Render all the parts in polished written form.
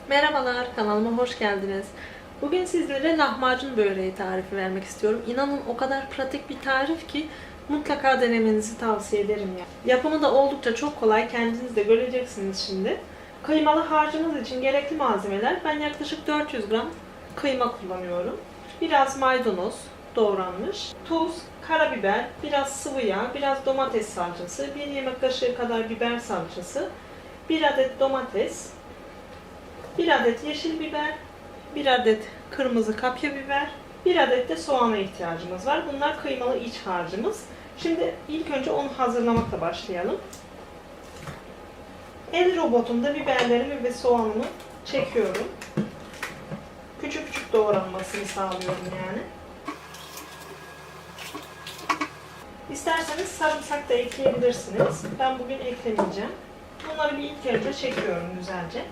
Merhabalar, kanalıma hoş geldiniz. Bugün sizlere lahmacun böreği tarifi vermek istiyorum. İnanın o kadar pratik bir tarif ki mutlaka denemenizi tavsiye ederim ya. Yapımı da oldukça çok kolay, kendiniz de göreceksiniz şimdi. Kıymalı harcımız için gerekli malzemeler: ben yaklaşık 400 gram kıyma kullanıyorum. Biraz maydanoz doğranmış, tuz, karabiber, biraz sıvı yağ, biraz domates salçası, 1 yemek kaşığı kadar biber salçası, 1 adet domates, 1 adet yeşil biber, 1 adet kırmızı kapya biber, 1 adet de soğana ihtiyacımız var. Bunlar kıymalı iç harcımız. Şimdi ilk önce onu hazırlamakla başlayalım. El robotumda biberlerimi ve soğanımı çekiyorum. Küçük küçük doğranmasını sağlıyorum yani. İsterseniz sarımsak da ekleyebilirsiniz. Ben bugün eklemeyeceğim. Bunları bir ilk önce çekiyorum güzelce.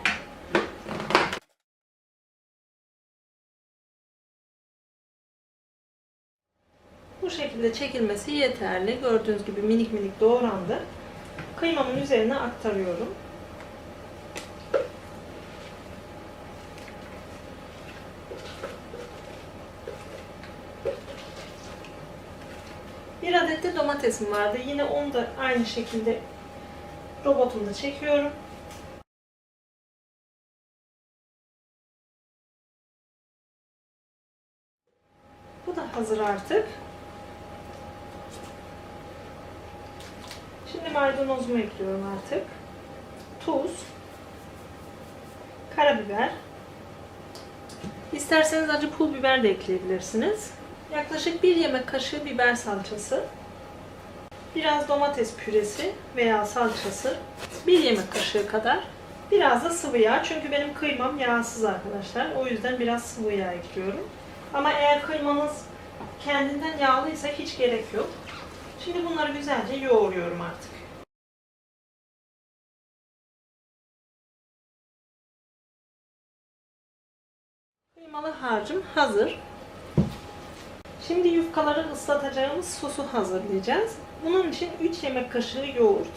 Bu şekilde çekilmesi yeterli. Gördüğünüz gibi minik minik doğrandı. Kıymamın üzerine aktarıyorum. Bir adet de domatesim vardı. Yine onu da aynı şekilde robotumda çekiyorum. Bu da hazır artık. Şimdi maydanozumu ekliyorum artık. Tuz, karabiber. İsterseniz acı pul biber de ekleyebilirsiniz. Yaklaşık 1 yemek kaşığı biber salçası. Biraz domates püresi veya salçası. 1 yemek kaşığı kadar. Biraz da sıvı yağ. Çünkü benim kıymam yağsız arkadaşlar. O yüzden biraz sıvı yağ ekliyorum. Ama eğer kıymanız kendinden yağlıysa hiç gerek yok. Şimdi bunları güzelce yoğuruyorum artık. Kıymalı harcım hazır. Şimdi yufkaları ıslatacağımız sosu hazırlayacağız. Bunun için 3 yemek kaşığı yoğurt,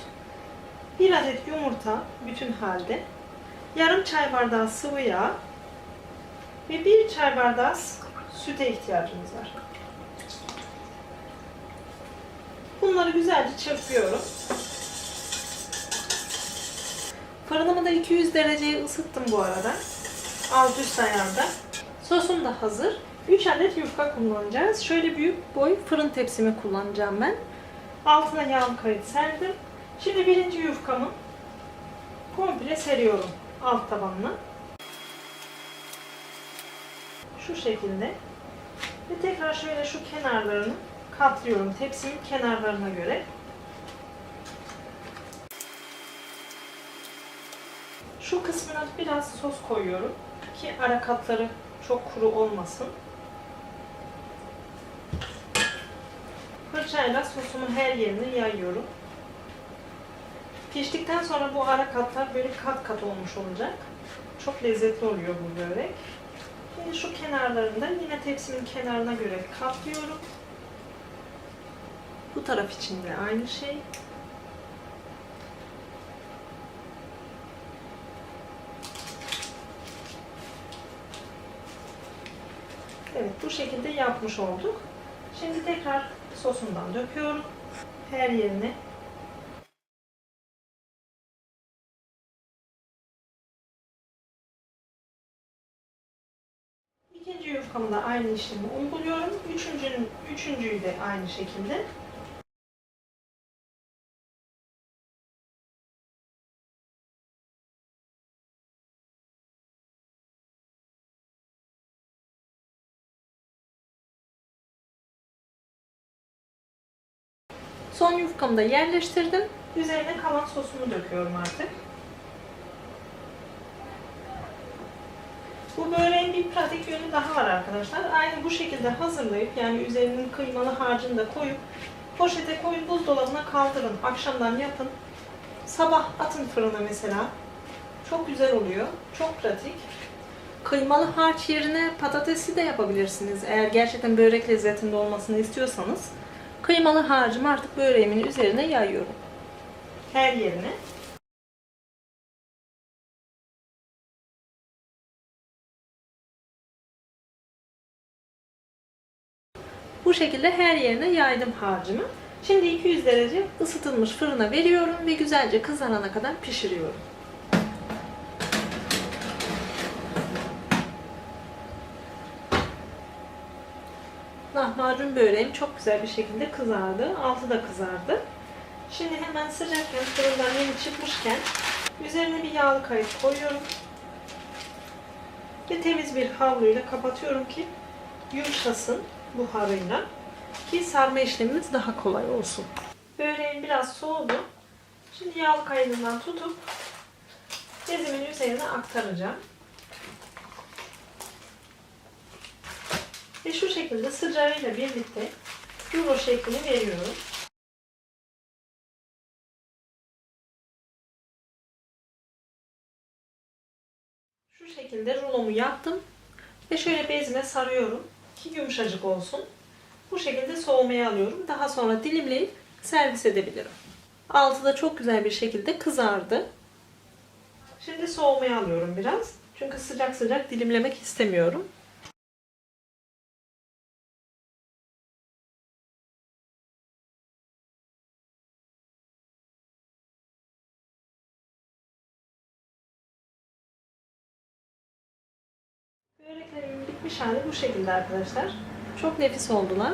1 adet yumurta bütün halde, yarım çay bardağı sıvı yağ ve 1 çay bardağı süte ihtiyacımız var. Bunları güzelce çırpıyorum. Fırınımı da 200 dereceye ısıttım bu arada. Alt üst ayarda. Sosum da hazır. 3 adet yufka kullanacağız. Şöyle büyük boy fırın tepsimi kullanacağım ben. Altına yağlı kayıt serdim. Şimdi birinci yufkamı komple seriyorum alt tabanına. Şu şekilde. Ve tekrar şöyle şu kenarlarını katlıyorum tepsimin kenarlarına göre. Şu kısmına biraz sos koyuyorum ki ara katları çok kuru olmasın. Fırçayla sosumun her yerine yayıyorum. Piştikten sonra bu ara katlar böyle kat kat olmuş olacak. Çok lezzetli oluyor bu börek. Şimdi şu kenarlarında yine tepsimin kenarına göre katlıyorum. Bu taraf için de aynı şey. Evet, bu şekilde yapmış olduk. Şimdi tekrar sosundan döküyorum her yerine. İkinci yufkamı da aynı işlemi uyguluyorum. Üçüncüyü de aynı şekilde. Son yufkamı da yerleştirdim. Üzerine kalan sosumu döküyorum artık. Bu böreğin bir pratik yönü daha var arkadaşlar. Aynı bu şekilde hazırlayıp yani üzerinin kıymalı harcını da koyup poşete koyup buzdolabına kaldırın. Akşamdan yapın. Sabah atın fırına mesela. Çok güzel oluyor. Çok pratik. Kıymalı harç yerine patatesli de yapabilirsiniz. Eğer gerçekten börek lezzetinde olmasını istiyorsanız. Kıymalı harcımı artık böreğimin üzerine yayıyorum. Her yerine. Bu şekilde her yerine yaydım harcımı. Şimdi 200 derece ısıtılmış fırına veriyorum ve güzelce kızarana kadar pişiriyorum. Lahmacun böreğim çok güzel bir şekilde kızardı. Altı da kızardı. Şimdi hemen sıcakken, fırından yeni çıkmışken üzerine bir yağlı kayık koyuyorum. Ve temiz bir havluyla kapatıyorum ki yumuşasın buharıyla. Ki sarma işlemimiz daha kolay olsun. Böreğim biraz soğudu. Şimdi yağlı kayığından tutup bezimin üzerine aktaracağım. Ve şu şekilde sıcağıyla birlikte rulo şeklini veriyorum. Şu şekilde rulomu yaptım ve şöyle bezime sarıyorum ki yumuşacık olsun. Bu şekilde soğumaya alıyorum. Daha sonra dilimleyip servis edebilirim. Altı da çok güzel bir şekilde kızardı. Şimdi soğumaya alıyorum biraz. Çünkü sıcak sıcak dilimlemek istemiyorum. Böreklerimin bitmiş hali bu şekilde arkadaşlar. Çok nefis oldular.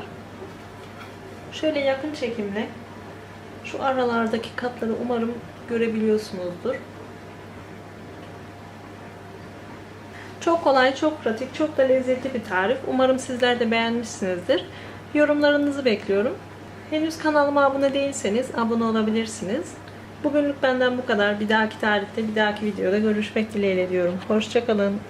Şöyle yakın çekimle şu aralardaki katları umarım görebiliyorsunuzdur. Çok kolay, çok pratik, çok da lezzetli bir tarif. Umarım sizler de beğenmişsinizdir. Yorumlarınızı bekliyorum. Henüz kanalıma abone değilseniz abone olabilirsiniz. Bugünlük benden bu kadar. Bir dahaki tarifte, bir dahaki videoda görüşmek dileğiyle diyorum. Hoşça kalın.